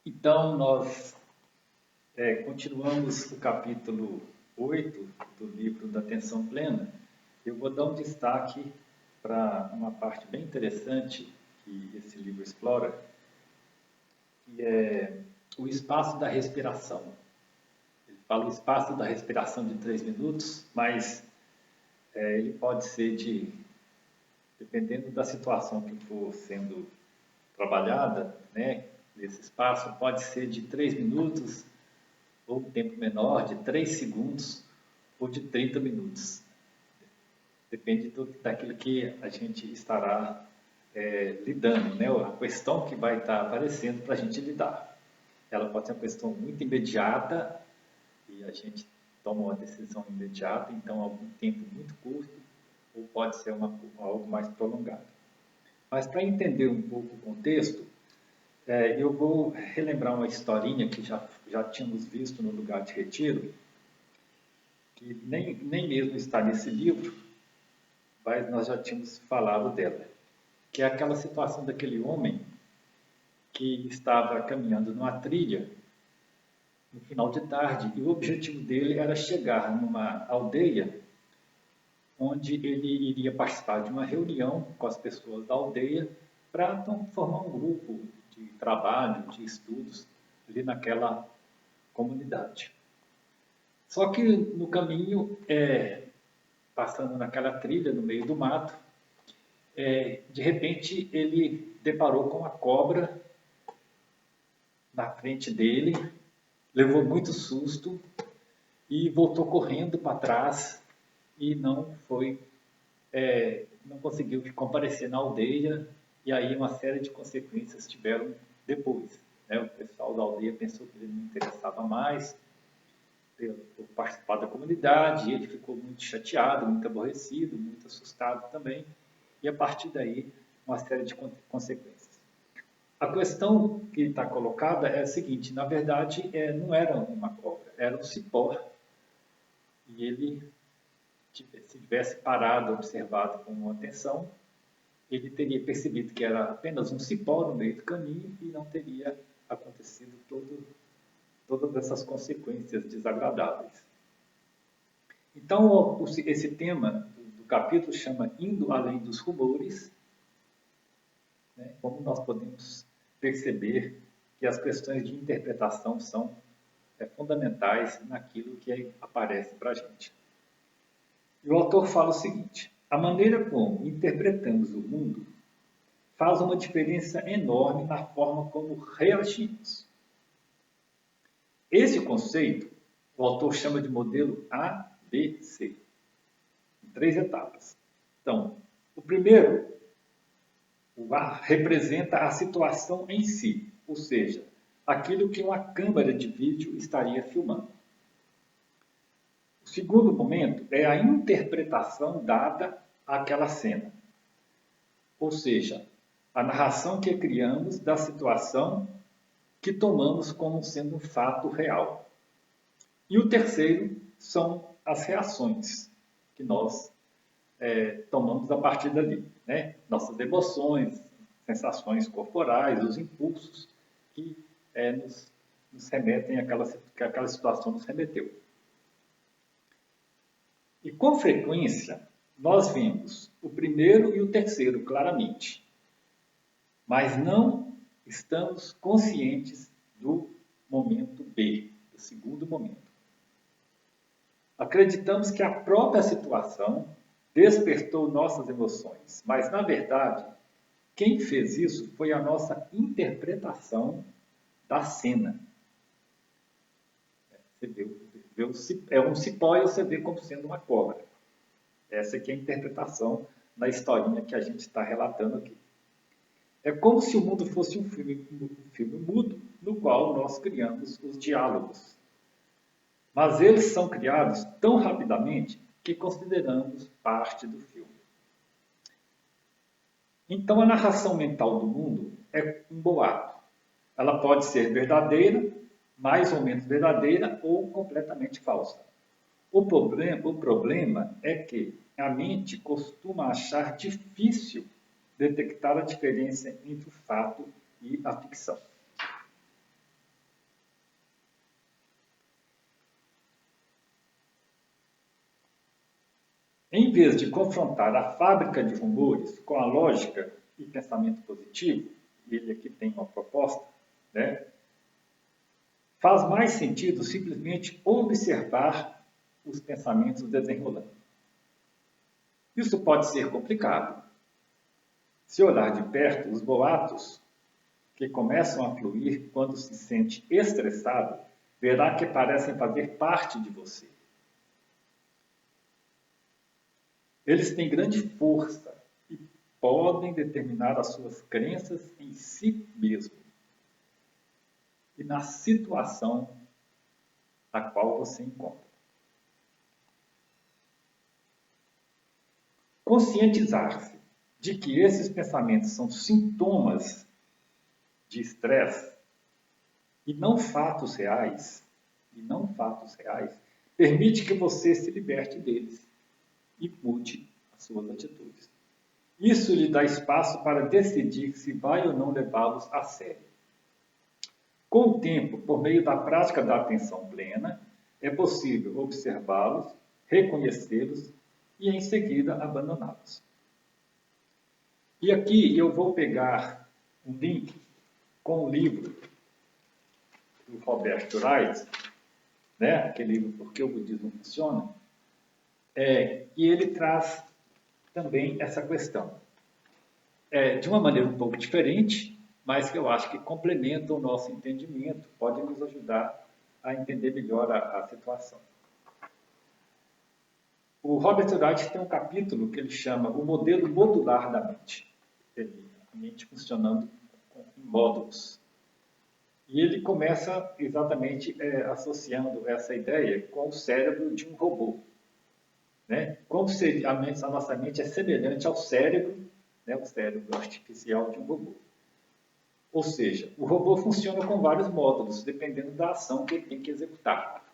Então, nós continuamos o capítulo 8 do livro da Atenção Plena. Eu vou dar um destaque para uma parte bem interessante que esse livro explora, que é o espaço da respiração. Ele fala o espaço da respiração de 3 minutos, mas ele pode ser dependendo da situação que for sendo trabalhada, né, nesse espaço, pode ser de 3 minutos, ou um tempo menor, de 3 segundos, ou de 30 minutos. Depende daquilo que a gente estará lidando, né? A questão que vai estar aparecendo para a gente lidar. Ela pode ser uma questão muito imediata, e a gente toma uma decisão imediata, então algum tempo muito curto, ou pode ser algo mais prolongado. Mas para entender um pouco o contexto, eu vou relembrar uma historinha que já tínhamos visto no Lugar de Retiro, que nem mesmo está nesse livro, mas nós já tínhamos falado dela, que é aquela situação daquele homem que estava caminhando numa trilha no final de tarde, e o objetivo dele era chegar numa aldeia onde ele iria participar de uma reunião com as pessoas da aldeia para formar um grupo de trabalho, de estudos ali naquela comunidade. Só que no caminho, passando naquela trilha no meio do mato, de repente ele deparou com uma cobra na frente dele, levou muito susto e voltou correndo para trás e não conseguiu comparecer na aldeia, e aí uma série de consequências tiveram depois. Né? O pessoal da aldeia pensou que ele não interessava mais por participar da comunidade, e ele ficou muito chateado, muito aborrecido, muito assustado também, e a partir daí uma série de consequências. A questão que está colocada é a seguinte: na verdade não era uma cobra, era um cipó, e ele, se tivesse parado, observado com atenção, ele teria percebido que era apenas um cipó no meio do caminho e não teria acontecido todas essas consequências desagradáveis. Então, esse tema do capítulo chama Indo Além dos Rumores, né? Como nós podemos perceber que as questões de interpretação são fundamentais naquilo que aparece para a gente. E o autor fala o seguinte: a maneira como interpretamos o mundo faz uma diferença enorme na forma como reagimos. Esse conceito o autor chama de modelo ABC, em 3 etapas. Então, o primeiro, o A, representa a situação em si, ou seja, aquilo que uma câmera de vídeo estaria filmando. O segundo momento é a interpretação dada àquela cena, ou seja, a narração que criamos da situação que tomamos como sendo um fato real. E o terceiro são as reações que nós tomamos a partir dali, né? Nossas emoções, sensações corporais, os impulsos que nos remetem que aquela situação nos remeteu. E com frequência nós vemos o primeiro e o terceiro claramente, mas não estamos conscientes do momento B, do segundo momento. Acreditamos que a própria situação despertou nossas emoções, mas, na verdade, quem fez isso foi a nossa interpretação da cena. Você vê um cipó e você vê como sendo uma cobra. Essa aqui é a interpretação da historinha que a gente está relatando aqui. É como se o mundo fosse um filme mudo, no qual nós criamos os diálogos. Mas eles são criados tão rapidamente que consideramos parte do filme. Então, a narração mental do mundo é um boato. Ela pode ser verdadeira, mais ou menos verdadeira, ou completamente falsa. O problema é que a mente costuma achar difícil detectar a diferença entre o fato e a ficção. Em vez de confrontar a fábrica de rumores com a lógica e pensamento positivo, ele aqui tem uma proposta, né? Faz mais sentido simplesmente observar os pensamentos desenrolando. Isso pode ser complicado. Se olhar de perto, os boatos que começam a fluir quando se sente estressado, verá que parecem fazer parte de você. Eles têm grande força e podem determinar as suas crenças em si mesmo e na situação a qual você encontra. Conscientizar-se de que esses pensamentos são sintomas de estresse e não fatos reais, permite que você se liberte deles e mude as suas atitudes. Isso lhe dá espaço para decidir se vai ou não levá-los a sério. Com o tempo, por meio da prática da atenção plena, é possível observá-los, reconhecê-los e, em seguida, abandoná-los. E aqui eu vou pegar um link com o livro do Robert Wright, né? Aquele livro Por que o Budismo Funciona, e ele traz também essa questão. De uma maneira um pouco diferente, mas que eu acho que complementa o nosso entendimento, pode nos ajudar a entender melhor a situação. O Robert Wright tem um capítulo que ele chama o modelo modular da mente. A mente funcionando em módulos. E ele começa exatamente associando essa ideia com o cérebro de um robô. Né? Como se a nossa mente é semelhante ao cérebro, né? O cérebro artificial de um robô. Ou seja, o robô funciona com vários módulos, dependendo da ação que ele tem que executar.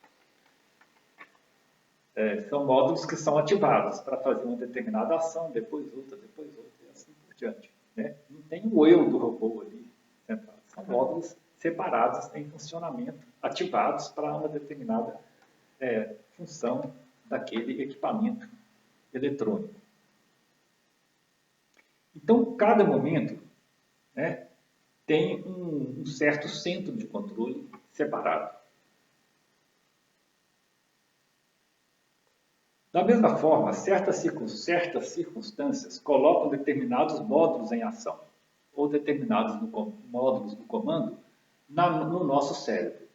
São módulos que são ativados para fazer uma determinada ação, depois outra, e assim por diante. Né? Não tem o eu do robô ali centrado. São módulos separados em funcionamento, ativados para uma determinada função daquele equipamento eletrônico. Então, cada momento, né, tem um certo centro de controle separado. Da mesma forma, certas circunstâncias colocam determinados módulos em ação, ou determinados módulos do comando, no nosso cérebro.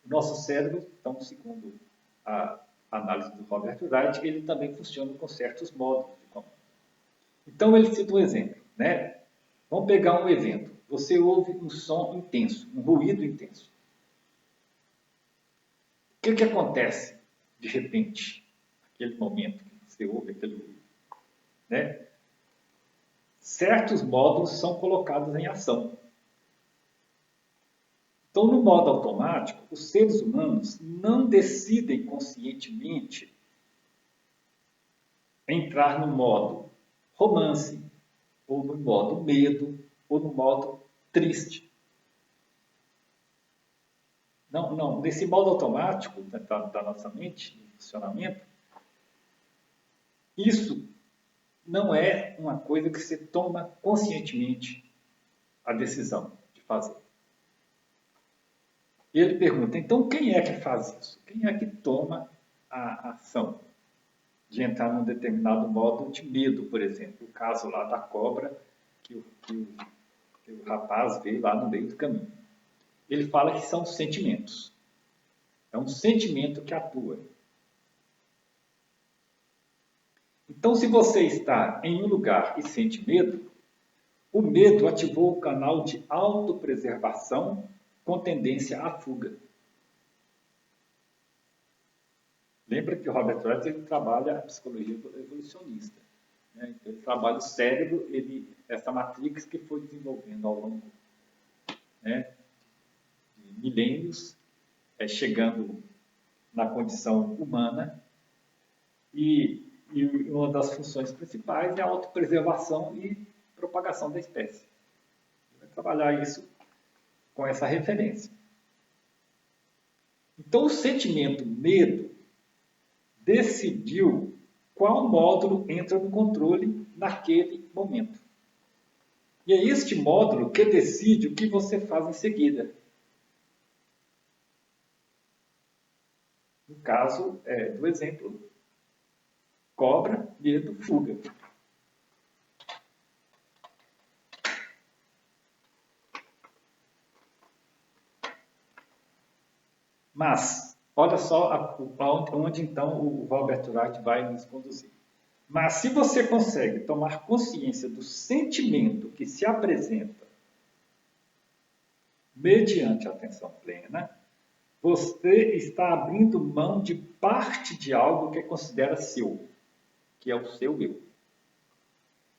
O nosso cérebro, então, segundo a análise do Robert Wright, ele também funciona com certos módulos de comando. Então, ele cita um exemplo. Né? Vamos pegar um evento. Você ouve um som intenso, um ruído intenso. O que acontece de repente? Aquele momento que você ouve aquele ruído. Né? Certos módulos são colocados em ação. Então, no modo automático, os seres humanos não decidem conscientemente entrar no modo romance, ou no modo medo, ou no modo triste. Não. Nesse modo automático da nossa mente, de funcionamento, isso não é uma coisa que você toma conscientemente a decisão de fazer. E ele pergunta, então quem é que faz isso? Quem é que toma a ação de entrar num determinado modo de medo, por exemplo? O caso lá da cobra que o rapaz vê lá no meio do caminho. Ele fala que são sentimentos. É um sentimento que atua. Então, se você está em um lugar e sente medo, o medo ativou o canal de autopreservação com tendência à fuga. Lembra que o Robert Wright ele trabalha a psicologia evolucionista. Né? Ele trabalha o cérebro, essa matrix que foi desenvolvendo ao longo, né, de milênios, chegando na condição humana, e uma das funções principais é a autopreservação e propagação da espécie. Ele vai trabalhar isso com essa referência. Então, o sentimento medo decidiu qual módulo entra no controle naquele momento. E é este módulo que decide o que você faz em seguida. No caso do exemplo, cobra, medo, fuga. Mas, olha só onde então o Robert Wright vai nos conduzir. Mas se você consegue tomar consciência do sentimento que se apresenta mediante a atenção plena, você está abrindo mão de parte de algo que considera seu, que é o seu eu.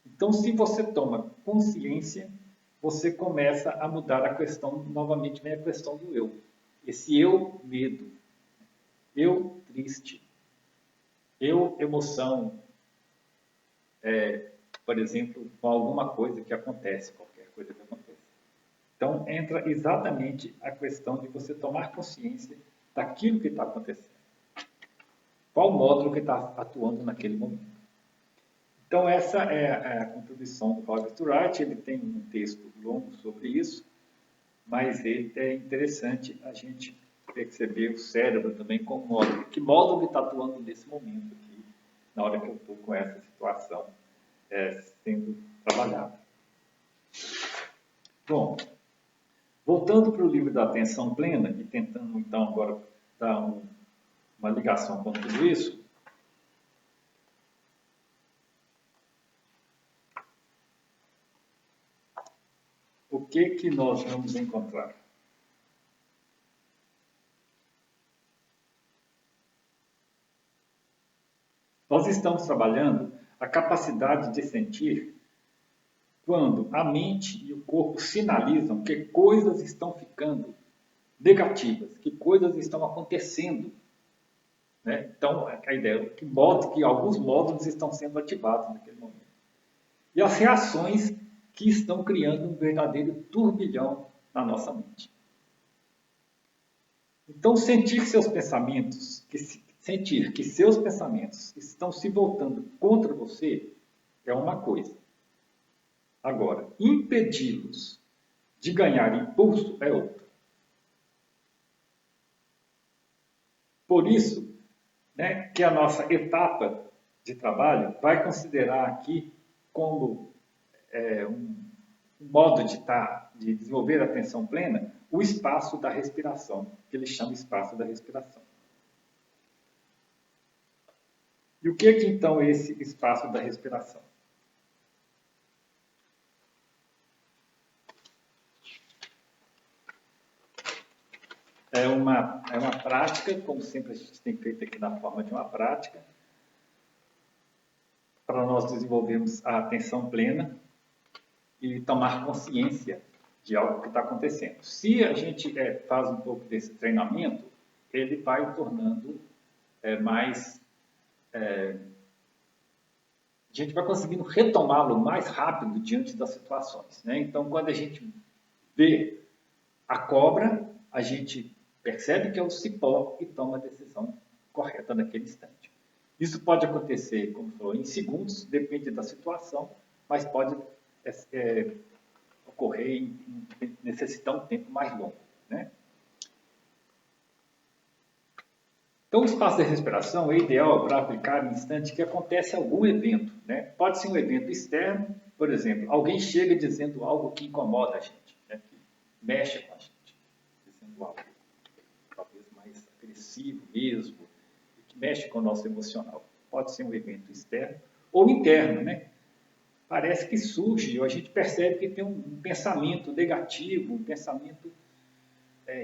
Então, se você toma consciência, você começa a mudar a questão, novamente vem a questão do eu. Esse eu medo, eu triste, eu emoção, por exemplo, com alguma coisa que acontece, qualquer coisa que acontece. Então, entra exatamente a questão de você tomar consciência daquilo que está acontecendo. Qual módulo que está atuando naquele momento. Então, essa é a contribuição do Robert Wright. Ele tem um texto longo sobre isso, mas é interessante a gente perceber o cérebro também como módulo. Que módulo está atuando nesse momento aqui, na hora que eu estou com essa situação sendo trabalhada. Bom, voltando para o livro da atenção plena e tentando então agora dar uma ligação com tudo isso, o que nós vamos encontrar? Nós estamos trabalhando a capacidade de sentir quando a mente e o corpo sinalizam que coisas estão ficando negativas, que coisas estão acontecendo. Né? Então, a ideia é que alguns módulos estão sendo ativados naquele momento. E as reações que estão criando um verdadeiro turbilhão na nossa mente. Então, sentir que seus pensamentos estão se voltando contra você é uma coisa. Agora, impedi-los de ganhar impulso é outra. Por isso, que a nossa etapa de trabalho vai considerar aqui como um modo de desenvolver a atenção plena o espaço da respiração, que ele chama espaço da respiração. E o que então é esse espaço da respiração? É uma prática, como sempre a gente tem feito aqui na forma de uma prática, para nós desenvolvermos a atenção plena e tomar consciência de algo que está acontecendo. Se a gente faz um pouco desse treinamento, ele vai tornando mais... a gente vai conseguindo retomá-lo mais rápido diante das situações. Né? Então, quando a gente vê a cobra, a gente percebe que é o cipó e toma a decisão correta naquele instante. Isso pode acontecer, como falou, em segundos, depende da situação, mas pode ocorrer necessitar um tempo mais longo. Né? Então, o espaço de respiração é ideal para aplicar no instante que acontece algum evento. Né? Pode ser um evento externo, por exemplo, alguém chega dizendo algo que incomoda a gente, né? Que mexe com a gente, dizendo algo talvez mais agressivo mesmo, que mexe com o nosso emocional. Pode ser um evento externo ou interno, né? Parece que surge, ou a gente percebe que tem um pensamento negativo, um pensamento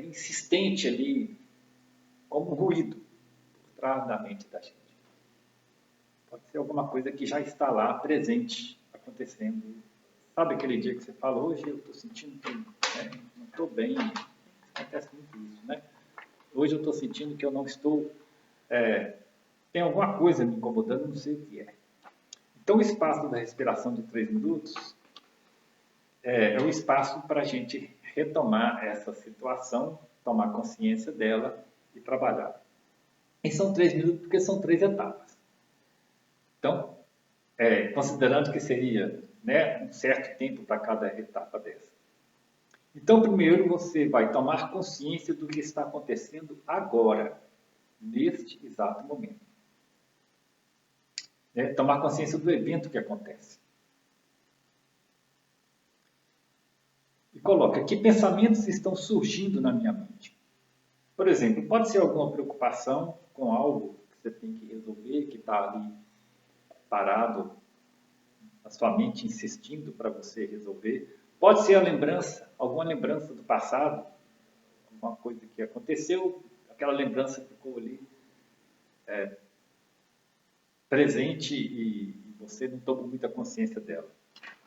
insistente ali, como um ruído por trás da mente da gente. Pode ser alguma coisa que já está lá, presente, acontecendo. Sabe aquele dia que você fala, hoje eu estou sentindo que não estou bem, acontece muito isso, né? Hoje eu estou sentindo que eu não estou... tem alguma coisa me incomodando, não sei o que é. Então, o espaço da respiração de 3 minutos é o espaço para a gente retomar essa situação, tomar consciência dela e trabalhar. E são 3 minutos porque são 3 etapas. Então, considerando que seria, né, um certo tempo para cada etapa dessa. Então, primeiro você vai tomar consciência do que está acontecendo agora, neste exato momento. Tomar consciência do evento que acontece. E coloca, que pensamentos estão surgindo na minha mente? Por exemplo, pode ser alguma preocupação com algo que você tem que resolver, que está ali parado, a sua mente insistindo para você resolver. Pode ser a lembrança, alguma lembrança do passado, alguma coisa que aconteceu, aquela lembrança ficou ali presente e você não tomou muita consciência dela.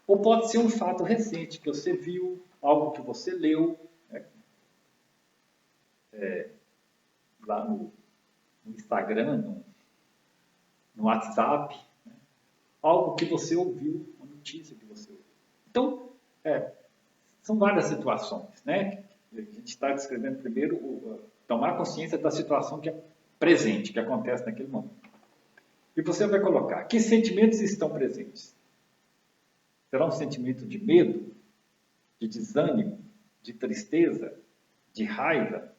Ou pode ser um fato recente, que você viu, algo que você leu, né? Lá no Instagram, no WhatsApp, né? Algo que você ouviu, uma notícia que você ouviu. Então, são várias situações, né? A gente está descrevendo primeiro tomar consciência da situação que é presente, que acontece naquele momento. E você vai colocar, que sentimentos estão presentes? Será um sentimento de medo, de desânimo, de tristeza, de raiva,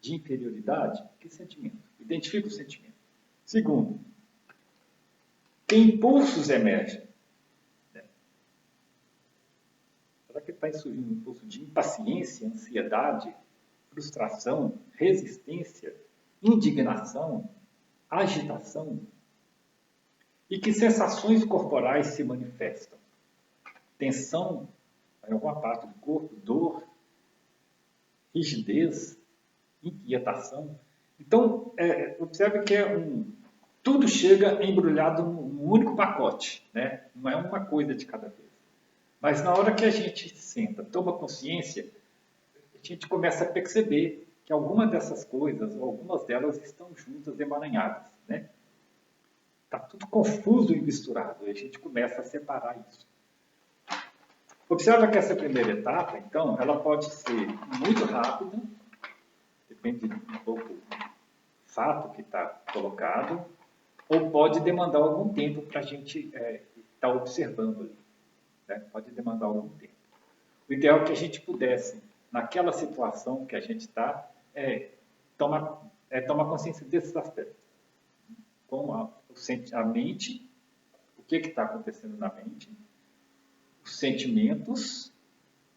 de inferioridade? Que sentimento? Identifica o sentimento. Segundo, que impulsos emergem? Será que está surgindo um impulso de impaciência, ansiedade, frustração, resistência, indignação, agitação? E que sensações corporais se manifestam? Tensão em alguma parte do corpo, dor, rigidez, inquietação. Então, observe que tudo chega embrulhado num único pacote, né? Não é uma coisa de cada vez. Mas na hora que a gente senta, toma consciência, a gente começa a perceber que algumas dessas coisas, ou algumas delas, estão juntas, emaranhadas, né? Está tudo confuso e misturado, e a gente começa a separar isso. Observa que essa primeira etapa, então, ela pode ser muito rápida, depende um pouco do fato que está colocado, ou pode demandar algum tempo para a gente estar observando ali. Né? Pode demandar algum tempo. O ideal é que a gente pudesse, naquela situação que a gente está, tomar consciência desses aspectos. Com a mente, o que está acontecendo na mente, os sentimentos,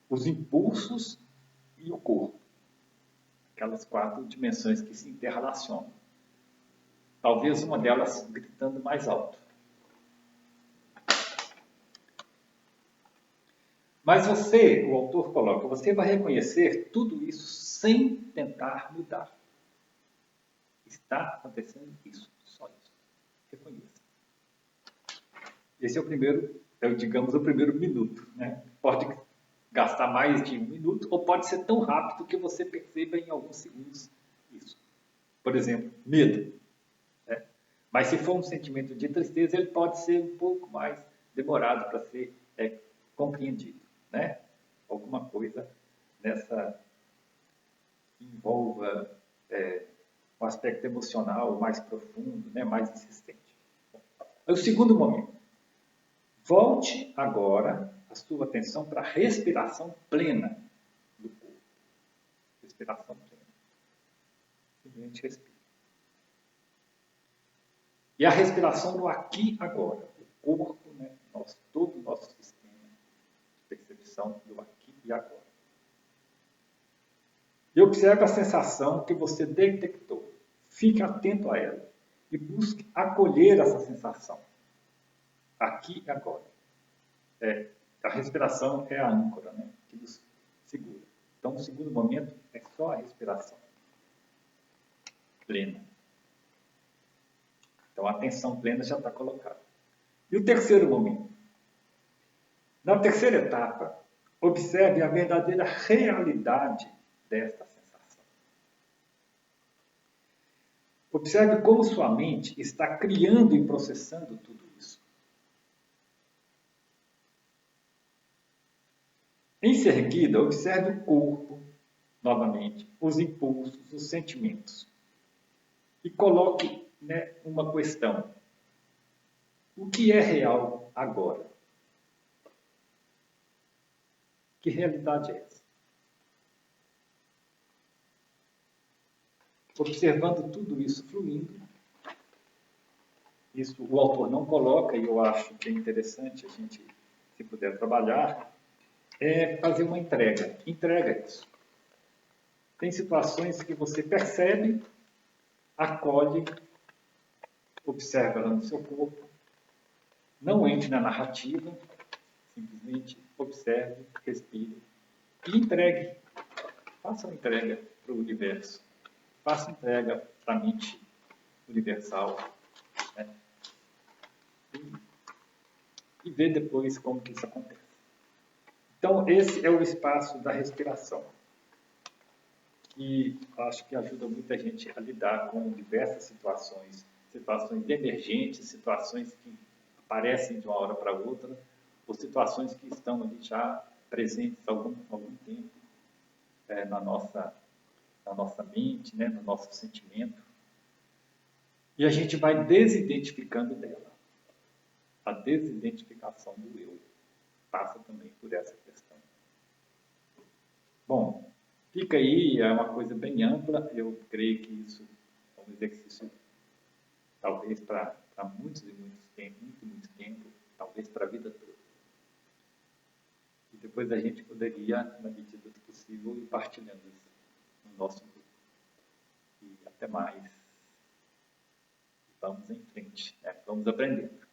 os impulsos e o corpo. Aquelas 4 dimensões que se interrelacionam. Talvez uma delas gritando mais alto. Mas você, o autor coloca, você vai reconhecer tudo isso sem tentar mudar. Está acontecendo isso, só isso. Reconheça. Esse é o primeiro, digamos, o primeiro minuto, né? Pode gastar mais de 1 minuto ou pode ser tão rápido que você perceba em alguns segundos isso. Por exemplo, medo. Né? Mas se for um sentimento de tristeza, ele pode ser um pouco mais demorado para ser compreendido. Né? Alguma coisa nessa que envolva um aspecto emocional mais profundo, né? Mais insistente. O segundo momento. Volte agora a sua atenção para a respiração plena do corpo. Respiração plena. Simplesmente respira. E a respiração no aqui e agora. O corpo, né? Todo o nosso sistema de percepção do aqui e agora. E observe a sensação que você detectou. Fique atento a ela. E busque acolher essa sensação. Aqui e agora. A respiração é a âncora, né? Que nos segura. Então, o segundo momento é só a respiração plena. Então, a atenção plena já está colocada. E o terceiro momento? Na terceira etapa, observe a verdadeira realidade desta sensação. Observe como sua mente está criando e processando tudo isso. Em seguida, observe o corpo, novamente, os impulsos, os sentimentos. E coloque, né, uma questão. O que é real agora? Que realidade é essa? Observando tudo isso fluindo, isso o autor não coloca, e eu acho que é interessante a gente, se puder trabalhar, é fazer uma entrega. Entrega isso. Tem situações que você percebe, acolhe, observa ela no seu corpo, não entre na narrativa, simplesmente observe, respire e entregue. Faça uma entrega para o universo. Faça entrega para a mente universal. Né? E vê depois como que isso acontece. Então, esse é o espaço da respiração. E acho que ajuda muita gente a lidar com diversas situações, situações emergentes, situações que aparecem de uma hora para outra, ou situações que estão ali já presentes há algum tempo na nossa mente, né, no nosso sentimento. E a gente vai desidentificando dela. A desidentificação do eu passa também por essa questão. Bom, fica aí, é uma coisa bem ampla, eu creio que isso é um exercício, talvez para muitos e muito tempo, talvez para a vida toda. E depois a gente poderia, na medida do possível, ir partilhando isso no nosso grupo. E até mais. Vamos em frente, né? Vamos aprendendo.